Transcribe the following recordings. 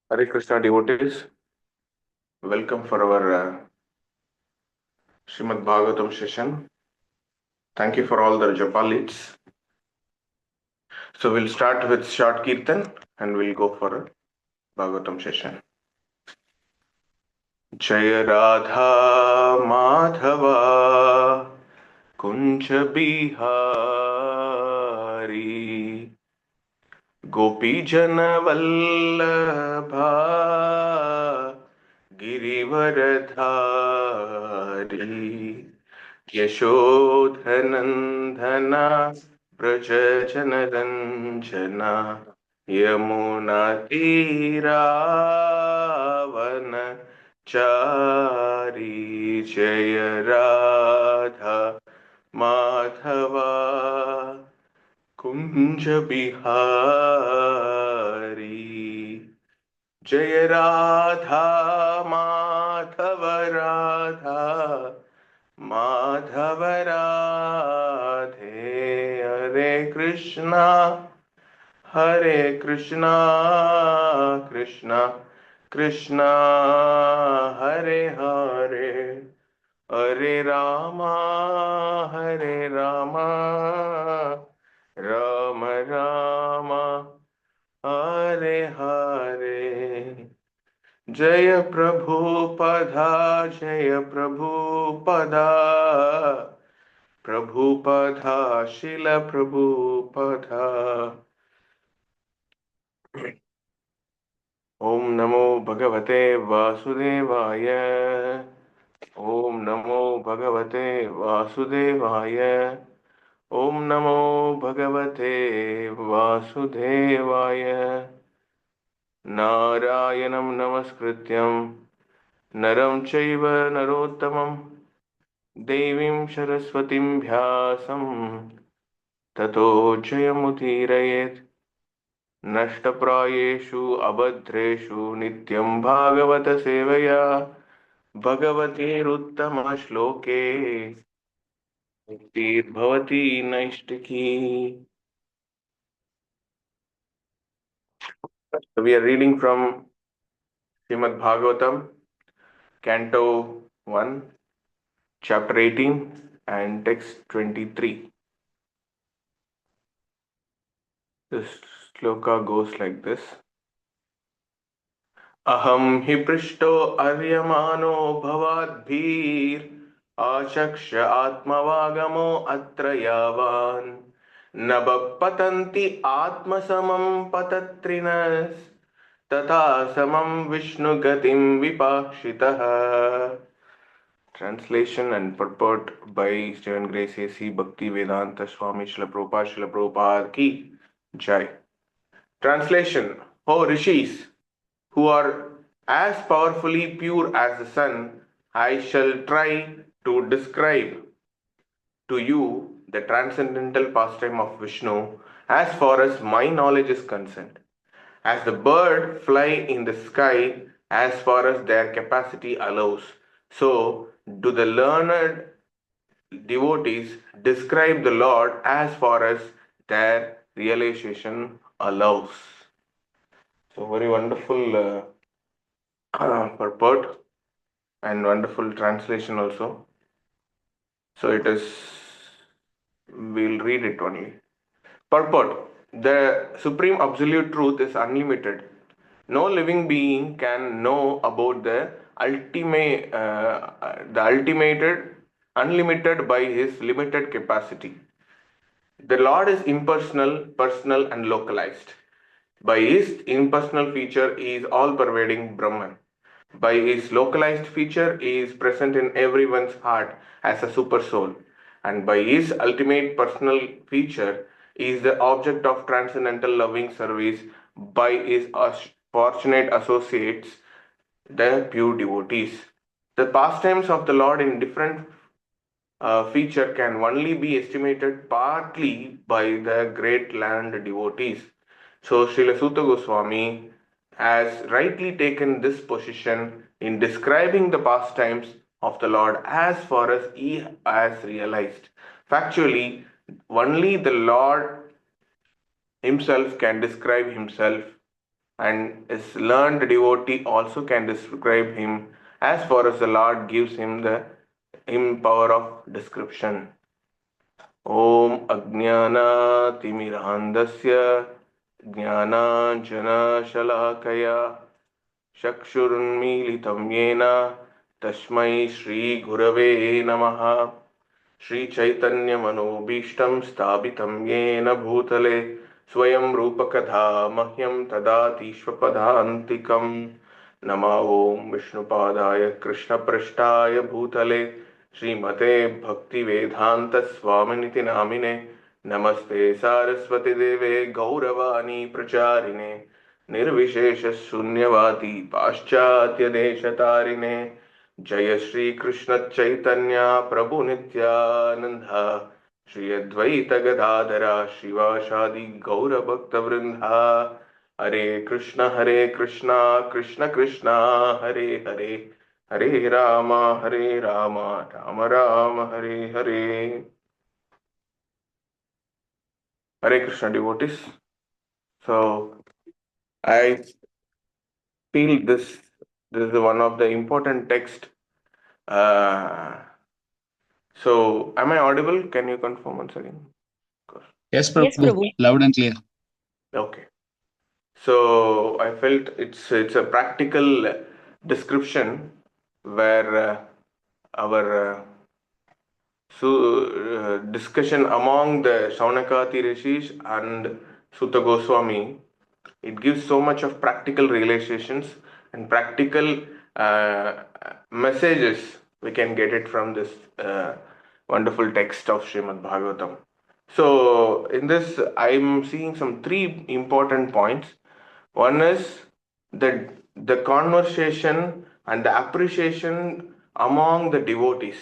Hare Krishna devotees, welcome for our Srimad Bhagavatam session. Thank you for all the Japalits. So we'll start with short Kirtan and we'll go for a Bhagavatam session. Jaya Radha Madhava Kunja Bihari Gopi Jana Vallabha Girivaradhari Yashodhanandana Brajajanaranja Yamuna Tiravan Chari Jaya Radha Madhava Kunja Bihari Jaya Radha Madhava Radha Madhava Radhe Hare Krishna Krishna Krishna Hare Hare Hare Rama Rama Rama Hare Hare Jaya Prabhupada Jaya Prabhupada Prabhupada Shila Prabhupada Om Namo Bhagavate Vasudevaya Om Namo Bhagavate Vasudevaya Om Namo Bhagavate Vasudevaya Narayanam Namaskrityam Naram Chaiva Narottamam Devim Saraswatim Vyasam Tato Jayamutirayet Nashtaprayeshu Abhadreshu Nityam Bhagavata Sevaya Bhagavate Ruttama Shloke Tir Bhavati Naishtaki. So we are reading from Srimad Bhagavatam, Canto 1, Chapter 18 and Text 23. This sloka goes like this. Aham hi prishto aryamano bhavadbhir achaksha atmavagamo atra yavan nabappatanti atmasamam patatrinas tata samam vishnu gatim vipakshitah. Translation and purport by His Divine Grace A.C. Bhakti Vedanta Swami Srila Prabhupada Ki Jai. Translation: O Rishis, who are as powerfully pure as the sun, I shall try to describe to you the transcendental pastime of Vishnu as far as my knowledge is concerned. As the bird fly in the sky as far as their capacity allows, so do the learned devotees describe the Lord as far as their realization allows. So, very wonderful purport and wonderful translation also. So, we'll read it only. Purport: the supreme absolute truth is unlimited. No living being can know about the ultimated, unlimited by his limited capacity. The Lord is impersonal, personal, and localized. By his impersonal feature, he is all-pervading Brahman. By his localized feature, he is present in everyone's heart as a super soul. And by his ultimate personal feature, he is the object of transcendental loving service by his fortunate associates, the pure devotees. The pastimes of the Lord in different feature can only be estimated partly by the great land devotees. So Srila Sutta Goswami has rightly taken this position in describing the pastimes of the Lord as far as he has realized. Factually, only the Lord himself can describe himself and his learned devotee also can describe him as far as the Lord gives him power of description. Om Ajnana-timirandasya Jnana-jana-shalakaya Chakshurunmilitam yena Tasmai Shri Gurave Namaha. Shri Chaitanya Manobishtam Sthapitam Yena Bhutale Swayam Rupakatha Mahyam Tadati Shvapadhantikam. Nama Om Vishnupadaya Krishna Prashtaya Bhutale Srimate Bhakti Vedanta Swaminiti Namine. Namaste Saraswati Deve Gauravani Pracharine Nirvishesha Sunyavati Paschatya Deshatarine. जय श्री कृष्ण चैतन्य प्रभु नित्यानंद श्री अद्वैत गदाधरा शिवासादि गौर भक्त वृंदा. हरे Krishna Krishna Krishna Hare Hare Hare Ram Ram Ram Hare Hare. Hare Krishna devotees. So I feel this is one of the important text. So, am I audible? Can you confirm once again? Yes, Yes, Prabhu. Prabhu. Loud and clear. Okay. So I felt it's a practical description where our discussion among the Shaunakati rishis and Sutta Goswami, it gives so much of practical realizations and practical messages we can get it from this wonderful text of Srimad Bhagavatam. So in this, I'm seeing some three important points. One is the conversation and the appreciation among the devotees.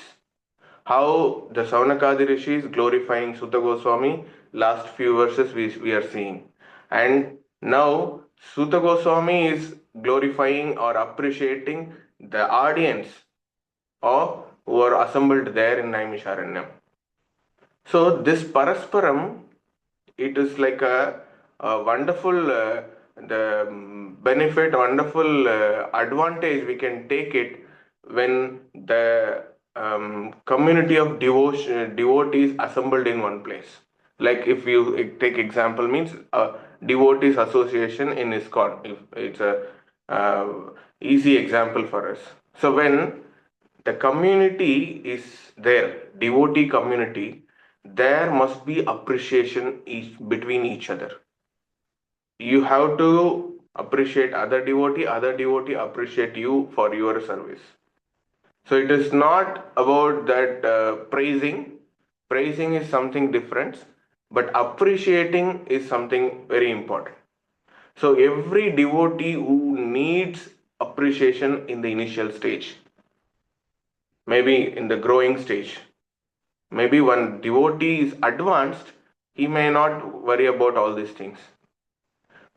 How the Saunakadi Rishi is glorifying Sutta Goswami, last few verses we are seeing. And now Sutta Goswami is glorifying or appreciating the audience or who are assembled there in Naimisharanyam. So this Parasparam, it is like a wonderful the benefit, wonderful advantage we can take it when the community of devotees assembled in one place. Like if you take example means devotees association in ISKCON. If it's a uh, easy example for us. So when the community is there, devotee community, there must be appreciation between each other. You have to appreciate other devotee appreciate you for your service. So it is not about that praising. Praising is something different, but appreciating is something very important. So every devotee who needs appreciation in the initial stage, maybe in the growing stage, maybe when devotee is advanced, he may not worry about all these things.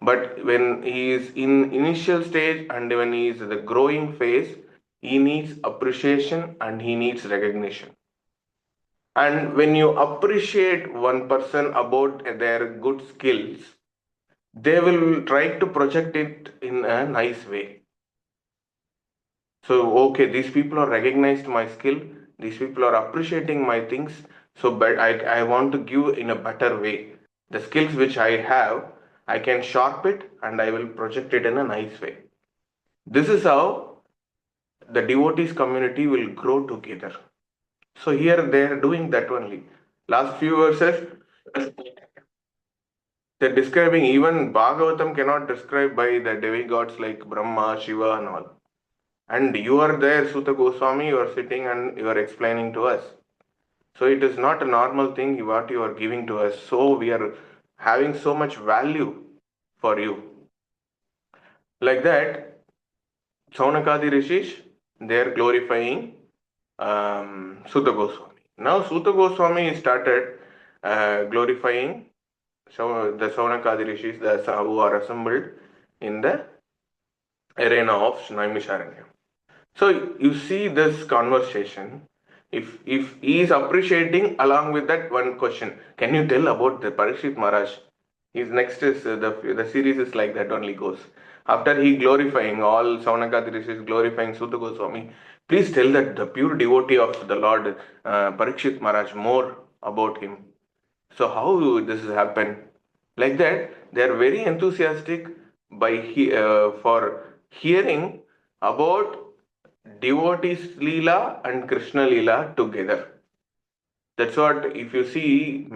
But when he is in initial stage and when he is in the growing phase, he needs appreciation and he needs recognition. And when you appreciate one person about their good skills, they will try to project it in a nice way. So, okay, these people are recognized my skill, these people are appreciating my things, so but I want to give in a better way. The skills which I have, I can sharp it and I will project it in a nice way. This is how the devotees community will grow together. So here they are doing that only. Last few verses, they're describing even Bhagavatam cannot describe by the demigods like Brahma, Shiva and all. And you are there, Sutta Goswami, you are sitting and you are explaining to us. So it is not a normal thing what you are giving to us. So we are having so much value for you. Like that, Saunakadi Rishis, they are glorifying Sutta Goswami. Now Sutta Goswami started glorifying the Saunakadi Rishis who are assembled in the arena of Naimisharanya. So you see this conversation. If he is appreciating along with that one question, can you tell about the Parikshit Maharaj? His next is the series is like that only goes. After he glorifying, all Saunakadi rishis glorifying Suta Goswami, please tell that the pure devotee of the Lord, Parikshit Maharaj, more about him. So how this has happened? Like that, they are very enthusiastic for hearing about devotees Leela and Krishna Leela together. That's what, if you see,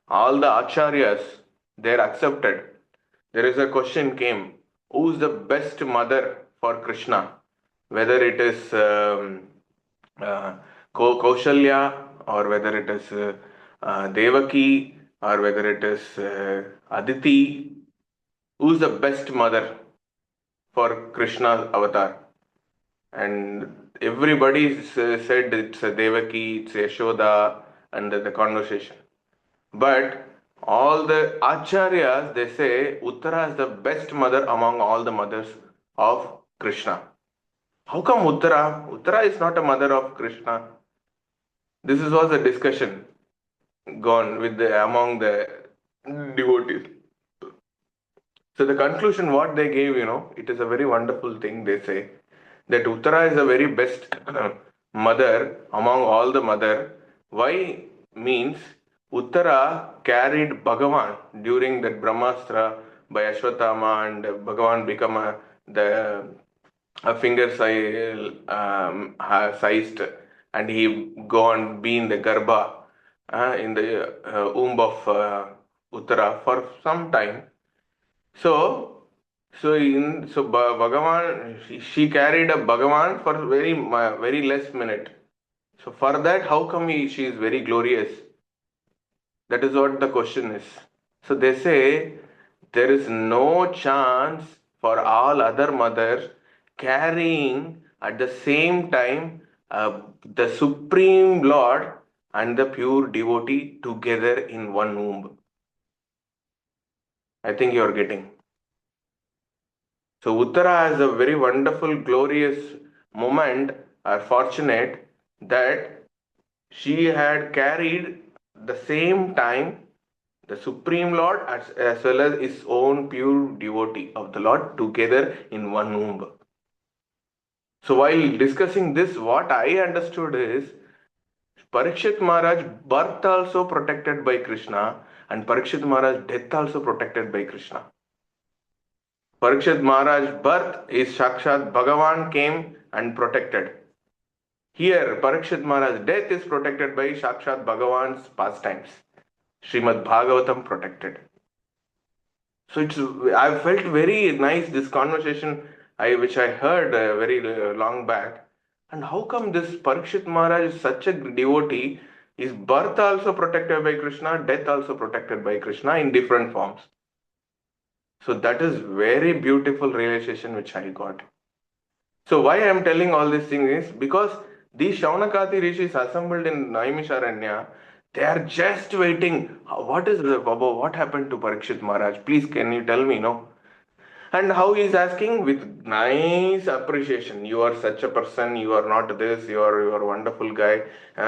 all the acharyas, they're accepted. There is a question came, who's the best mother for Krishna? Whether it is uh, Kaushalya, or whether it is Devaki, or whether it is Aditi, who's the best mother for Krishna's avatar? And everybody said it's Devaki, it's Yashoda, and the conversation. But all the acharyas, they say Uttara is the best mother among all the mothers of Krishna. How come Uttara? Uttara is not a mother of Krishna. This was a discussion gone with among the devotees. So the conclusion what they gave, it is a very wonderful thing. They say that Uttara is the very best mother among all the mother. Why? Means Uttara carried Bhagavan during that Brahmastra by Ashwatthama, and Bhagavan become a finger sized, and he go and be in the Garbha, in the womb of Uttara for some time. So Bhagavan, she carried a Bhagavan for very less minute. So for that, how come she is very glorious? That is what the question is. So they say there is no chance for all other mothers carrying at the same time the Supreme Lord and the pure devotee together in one womb. I think you are getting. So Uttara has a very wonderful, glorious moment, or fortunate, that she had carried the same time the Supreme Lord as well as his own pure devotee of the Lord together in one womb. So while discussing this, what I understood is Parikshit Maharaj birth also protected by Krishna, and Parikshit Maharaj death also protected by Krishna. Parikshit Maharaj birth is Sakshat Bhagavan came and protected. Here, Parikshit Maharaj's death is protected by Sakshat Bhagavan's pastimes. Srimad Bhagavatam protected. So I felt very nice this conversation which I heard very long back. And how come this Parikshit Maharaj is such a devotee? His birth also protected by Krishna, death also protected by Krishna in different forms. So that is very beautiful realization which I got. So why I am telling all these things is because these Shaunakati rishis assembled in Naimisharanya, they are just waiting. What happened to Parikshit Maharaj? Please, can you tell me, no? And how he is asking with nice appreciation. You are such a person. You are not this. You are a wonderful guy.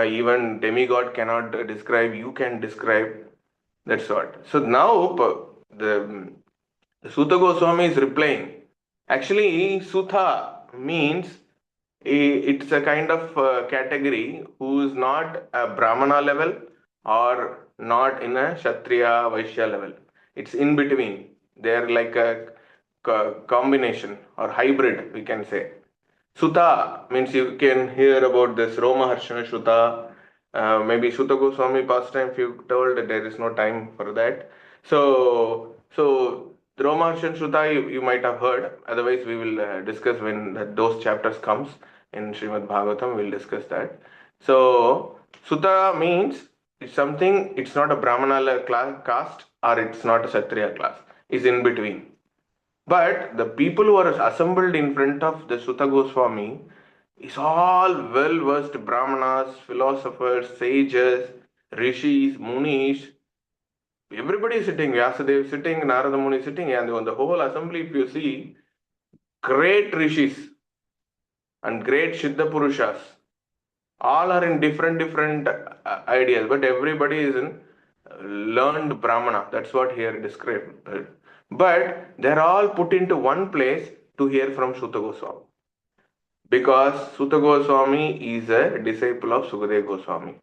Even demigod cannot describe. You can describe. That's what. So now the Sutta Goswami is replying. Actually, Sutta means it's a kind of category who is not a Brahmana level or not in a Kshatriya Vaishya level. It's in between. They're like a combination or hybrid, we can say. Sutta means you can hear about this Roma Harshana Sutta. Maybe Sutta Goswami past time, if you told that there is no time for that. So the Roma Harshana Sutta you might have heard. Otherwise, we will discuss when those chapters comes in Srimad Bhagavatam. We'll discuss that. So Sutta means it's something. It's not a Brahmana caste or it's not a Kshatriya class. It's in between. But the people who are assembled in front of the Sutta Goswami is all well versed Brahmanas, philosophers, sages, rishis, munis. Everybody is sitting, Vyasadeva sitting, Narada Muni sitting, and on the whole assembly, if you see, great rishis and great Siddha Purushas, all are in different ideas, but everybody is in learned Brahmana. That's what here described. but they're all put into one place to hear from Suta Goswami. Because Suta Goswami is a disciple of Sukadeva Goswami.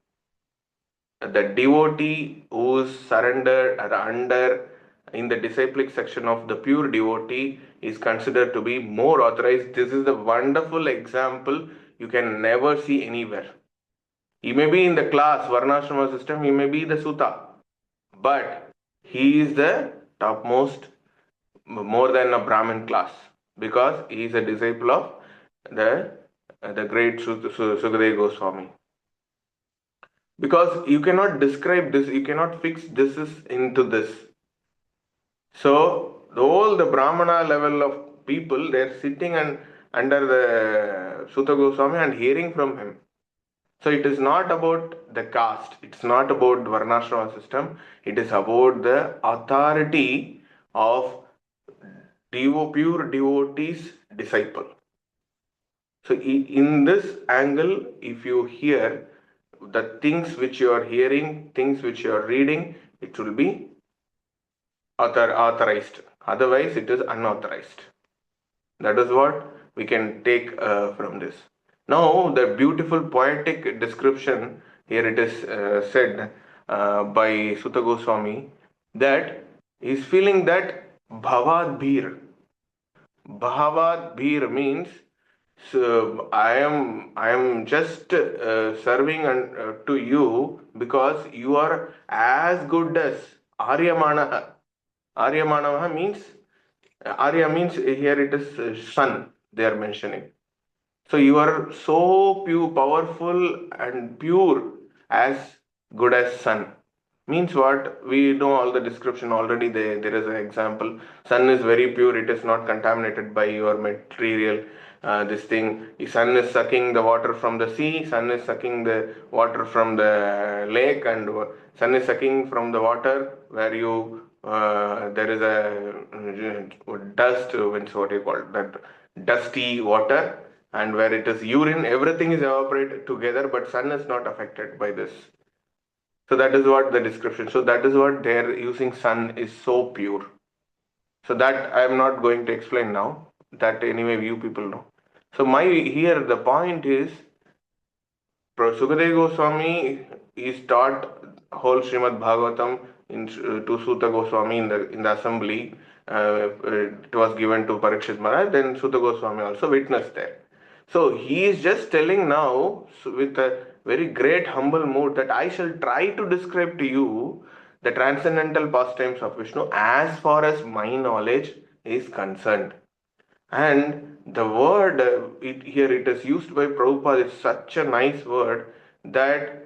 The devotee who is surrendered or under in the disciplic section of the pure devotee is considered to be more authorized. This is the wonderful example you can never see anywhere. He may be in the class, Varnashrama system, he may be the Suta, but he is the topmost, more than a Brahmin class, because he is a disciple of the great Sukadeva Goswami. Because you cannot describe this, you cannot fix this is into this. So all the Brahmana level of people, they're sitting and under the Sutta Goswami and hearing from him. So it is not about the caste, it's not about Varnashrama system, it is about the authority of pure devotee's disciple. So in this angle, if you hear the things which you are hearing, things which you are reading, it will be authorized. Otherwise, it is unauthorized. That is what we can take from this. Now, the beautiful poetic description here it is said by Sutta Goswami that he is feeling that Bhavad Bhir. Bhavad Bhir means so I am just serving to you because you are as good as Aryamanaha. Aryamanaha means Arya means here it is sun they are mentioning. So you are so pure, powerful and pure as good as sun. Means what? We know all the description already. There is an example. Sun is very pure. It is not contaminated by your material. This thing. Sun is sucking the water from the sea. Sun is sucking the water from the lake, and sun is sucking from the water where you there is a dust. What do you call it? That dusty water, and where it is urine, everything is evaporated together, but sun is not affected by this. So that is what the description. So that is what they're using sun is so pure. So that I am not going to explain now. That anyway you people know. So my here the point is Sukadeva Goswami is taught whole Srimad Bhagavatam to Suta Goswami in the assembly. It was given to Parikshit Maharaj. Then Suta Goswami also witnessed there. So he is just telling now with a very great humble mood that I shall try to describe to you the transcendental pastimes of Vishnu as far as my knowledge is concerned. And the word here it is used by Prabhupada is such a nice word that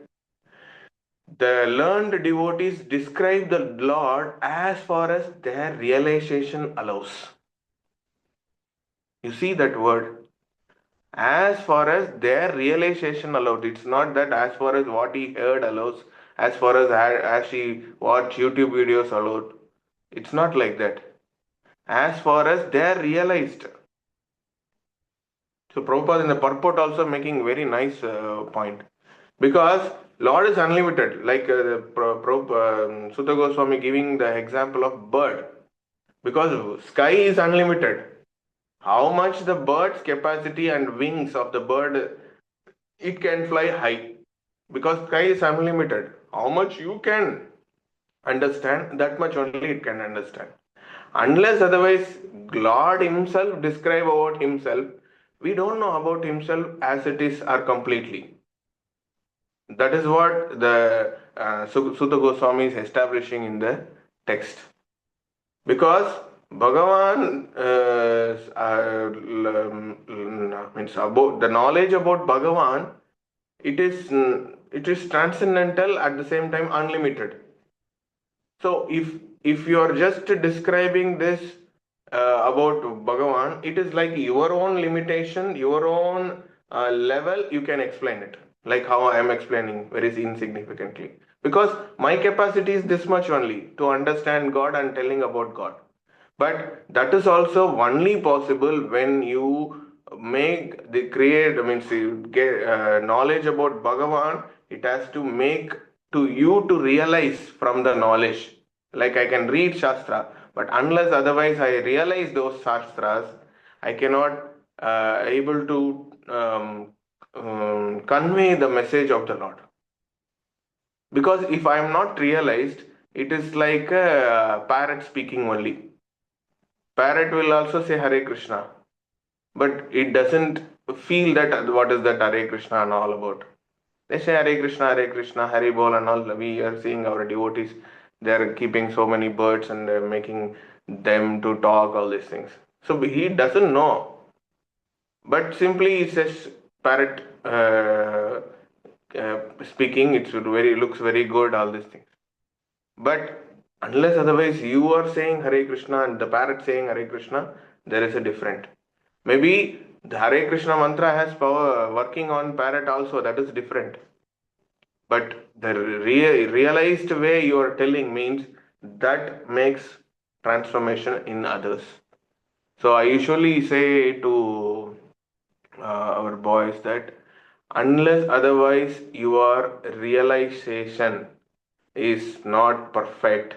the learned devotees describe the Lord as far as their realization allows. You see that word? As far as their realization allowed. It's not that as far as what he heard allows, as far as he watched YouTube videos allowed. It's not like that. As far as they are realized. So Prabhupada in the purport also making very nice point. Because Lord is unlimited. Like Sutta Goswami giving the example of bird. Because sky is unlimited. How much the bird's capacity and wings of the bird, it can fly high. Because sky is unlimited. How much you can understand, that much only it can understand. Unless otherwise, Lord Himself describe about Himself, we don't know about Himself as it is or completely. That is what the Sutta Goswami is establishing in the text. Because Bhagavan means about the knowledge about Bhagavan, it is transcendental at the same time unlimited. So if you are just describing this about Bhagavan, it is like your own limitation, your own level, you can explain it. Like how I am explaining very insignificantly. Because my capacity is this much only to understand God and telling about God. But that is also only possible when you make the create, I mean, you get knowledge about Bhagavan, it has to make to you to realize from the knowledge. Like I can read Shastra, But unless otherwise I realize those shastras, I cannot able to convey the message of the Lord. Because if I am not realized, it is like a parrot speaking only. Parrot will also say Hare Krishna, but it doesn't feel that what is that Hare Krishna and all about. They say Hare Krishna, Hare Bol and all. We are seeing our devotees, they are keeping so many birds and they're making them to talk, all these things. So he doesn't know, but simply he says parrot speaking, looks very good, all these things. But unless otherwise you are saying Hare Krishna and the parrot saying Hare Krishna, there is a different. Maybe the Hare Krishna mantra has power working on parrot also, that is different. But the realized way you are telling means that makes transformation in others. So I usually say to our boys that unless otherwise your realization is not perfect,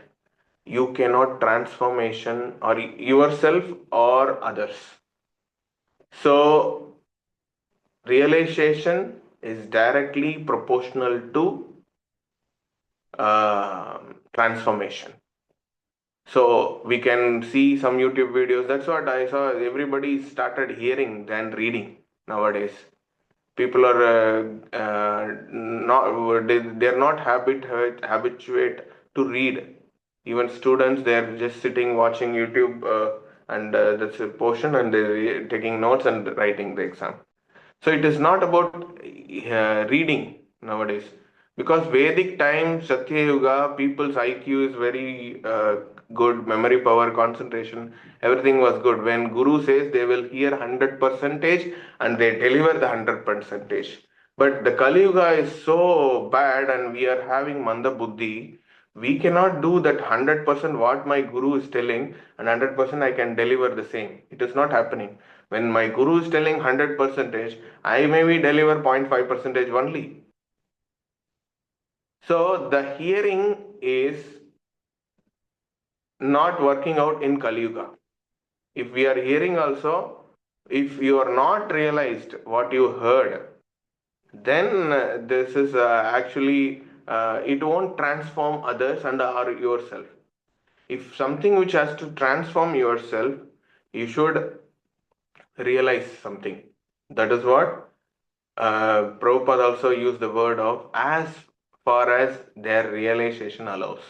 you cannot transformation or yourself or others. So realization is directly proportional to transformation. So we can see some YouTube videos. That's what I saw. Everybody started hearing than reading nowadays. People are not they're not habituate to read. Even students, they're just sitting watching YouTube and that's a portion, and they're taking notes and writing the exam. So it is not about reading nowadays, because Vedic time, Satya Yuga, people's IQ is very good, memory power, concentration, everything was good. When Guru says, they will hear 100 percentage and they deliver the 100 percentage. But the Kali Yuga is so bad and we are having Manda Buddhi. We cannot do that 100% what my Guru is telling and 100% I can deliver the same. It is not happening. When my Guru is telling 100 percentage, I maybe deliver 0.5 percentage only. So the hearing is not working out in Kali Yuga. If we are hearing also, if you are not realized what you heard, then this is actually it won't transform others and or yourself. If something which has to transform yourself, you should realize something. That is what Prabhupada also used the word of as far as their realization allows.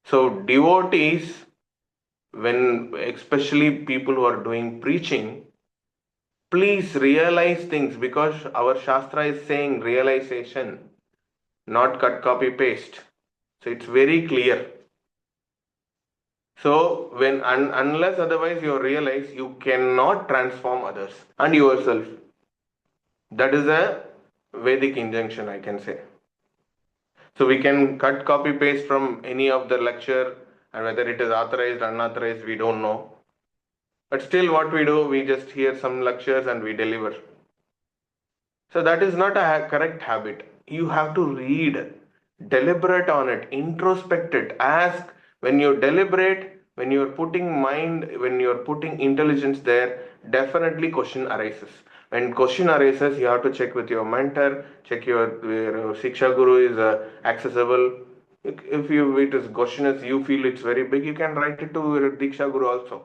So devotees, when especially people who are doing preaching, please realize things, because our Shastra is saying realization, not cut, copy, paste. So it's very clear. So when unless otherwise you realize, you cannot transform others and yourself. That is a Vedic injunction, I can say. So we can cut, copy, paste from any of the lecture, and whether it is authorized, unauthorized, we don't know. But still what we do, we just hear some lectures and we deliver. So that is not a correct habit. You have to read, deliberate on it, introspect it, ask. When you deliberate, when you're putting mind, when you're putting intelligence there, definitely question arises. When question arises, you have to check with your mentor, check your Siksha Guru is accessible. If you it is question is you feel it's very big, you can write it to your Diksha Guru also.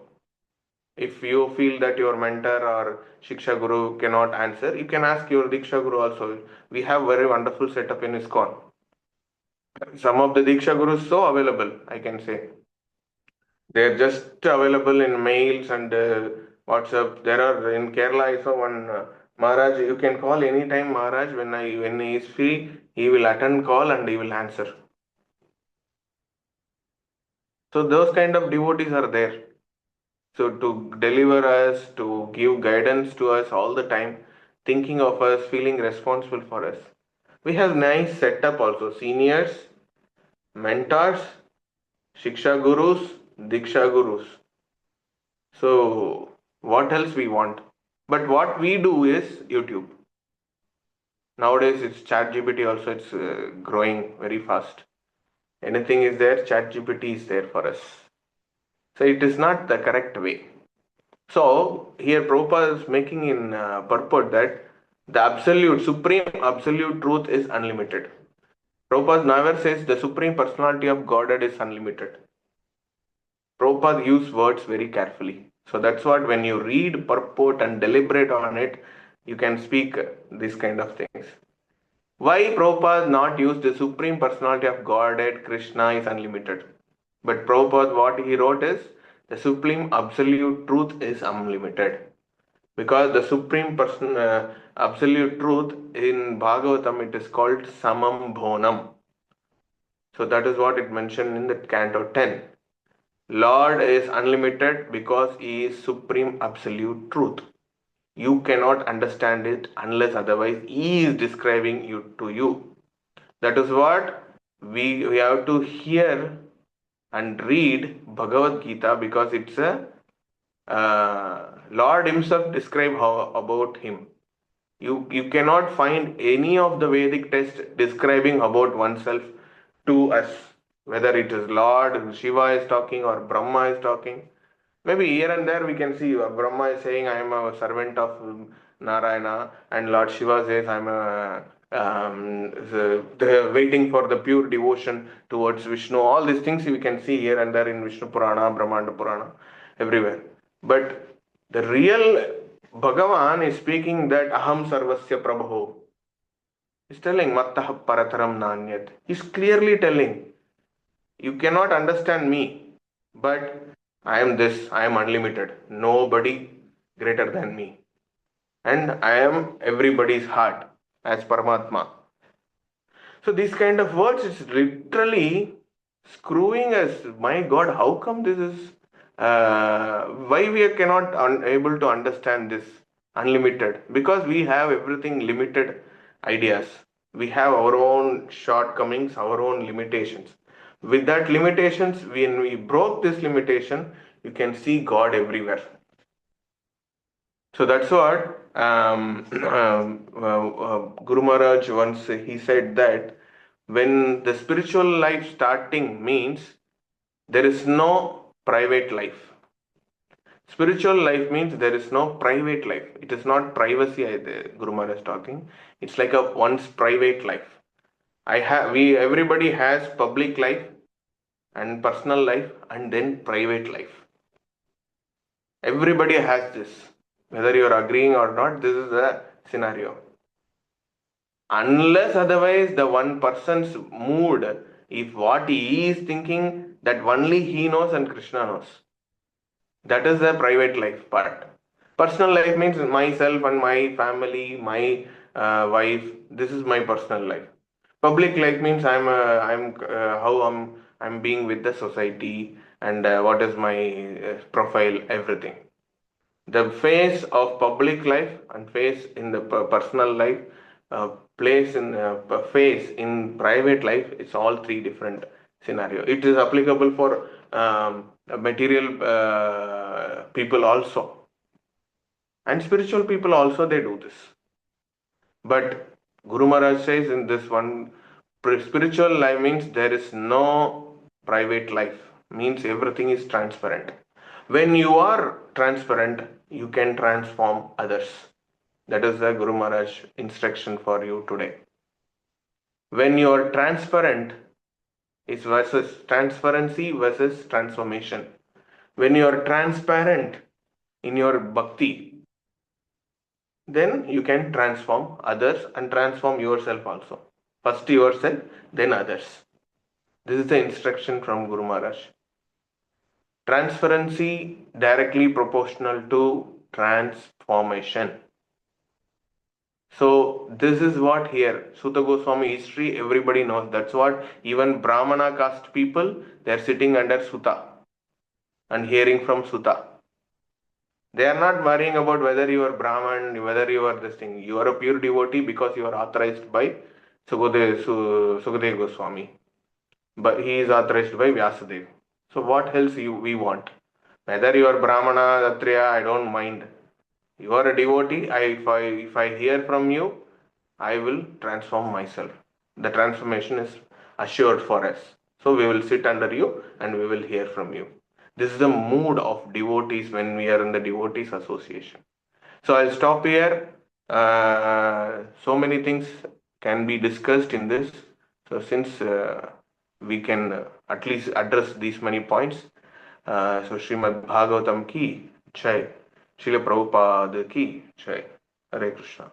If you feel that your mentor or Shiksha Guru cannot answer, you can ask your Diksha Guru also. We have very wonderful setup in ISKCON. Some of the Diksha Gurus so available, I can say. They're just available in mails and WhatsApp. There are in Kerala, I saw one Maharaj. You can call anytime Maharaj. When he is free, he will attend call and he will answer. So those kind of devotees are there. So to deliver us, to give guidance to us all the time, thinking of us, feeling responsible for us. We have nice setup also. Seniors, mentors, Shiksha Gurus, Diksha Gurus. So what else we want? But what we do is YouTube. Nowadays it's ChatGPT also, it's growing very fast. Anything is there, ChatGPT is there for us. So it is not the correct way. So here Prabhupada is making in purport that the absolute, supreme absolute truth is unlimited. Prabhupada never says the supreme personality of Godhead is unlimited. Prabhupada use words very carefully. So that's what when you read purport and deliberate on it, you can speak these kind of things. Why Prabhupada not use the supreme personality of Godhead, Krishna is unlimited. But Prabhupada what he wrote is the supreme absolute truth is unlimited. Because the supreme person, absolute truth in Bhagavatam it is called Samam Bhonam. So that is what it mentioned in the canto 10. Lord is unlimited because he is supreme absolute truth. You cannot understand it unless otherwise he is describing you to you. That is what we have to hear and read Bhagavad Gita because it's a Lord himself describe how about him. You cannot find any of the Vedic text describing about oneself to us, whether it is Lord Shiva is talking or Brahma is talking. Maybe here and there we can see Brahma is saying, I am a servant of Narayana, and Lord Shiva says, I am waiting for the pure devotion towards Vishnu. All these things we can see here and there in Vishnu Purana, Brahmanda Purana, everywhere. But the real Bhagavan is speaking that Aham Sarvasya Prabhu. He's telling Mattah Parataram Nanyat. He's clearly telling, you cannot understand me, but I am this, I am unlimited. Nobody greater than me. And I am everybody's heart as Paramatma. So these kind of words is literally screwing us. My God, how come this is why we cannot able to understand this unlimited? Because we have everything limited ideas. We have our own shortcomings, our own limitations. With that limitations, when we broke this limitation, you can see God everywhere. So that's what Guru Maharaj once he said that when the spiritual life starting means there is no private life. Spiritual life means there is no private life. It is not privacy. Guru Maharaj is talking. It's like a one's private life. Everybody has public life and personal life and then private life. Everybody has this. Whether you are agreeing or not, this is the scenario. Unless otherwise the one person's mood, if what he is thinking, that only he knows and Krishna knows. That is the private life part. Personal life means myself and my family, my wife. This is my personal life. Public life means how I'm being with the society and what is my profile, everything. The phase of public life and phase in the personal life, place in phase in private life, it's all three different scenario. It is applicable for material people also, and spiritual people also they do this. But Guru Maharaj says in this one, spiritual life means there is no private life, means everything is transparent. When you are transparent, you can transform others. That is the Guru Maharaj instruction for you today. When you are transparent, is versus transparency versus transformation. When you are transparent in your bhakti, then you can transform others and transform yourself also. First yourself, then others. This is the instruction from Guru Maharaj. Transparency directly proportional to transformation. So this is what here, Sutta Goswami history, everybody knows. That's what even Brahmana caste people, they are sitting under Sutta and hearing from Sutta. They are not worrying about whether you are Brahman, whether you are this thing. You are a pure devotee because you are authorized by Sukadev Goswami. But he is authorized by Vyasadeva. So what else we want? Whether you are Brahmana, Kshatriya, I don't mind. You are a devotee. If I hear from you, I will transform myself. The transformation is assured for us. So we will sit under you and we will hear from you. This is the mood of devotees when we are in the devotees association. So I'll stop here. So many things can be discussed in this. So since we can at least address these many points, so Srimad Bhagavatam ki jai, Srila Prabhupada ki jai. Hare Krishna.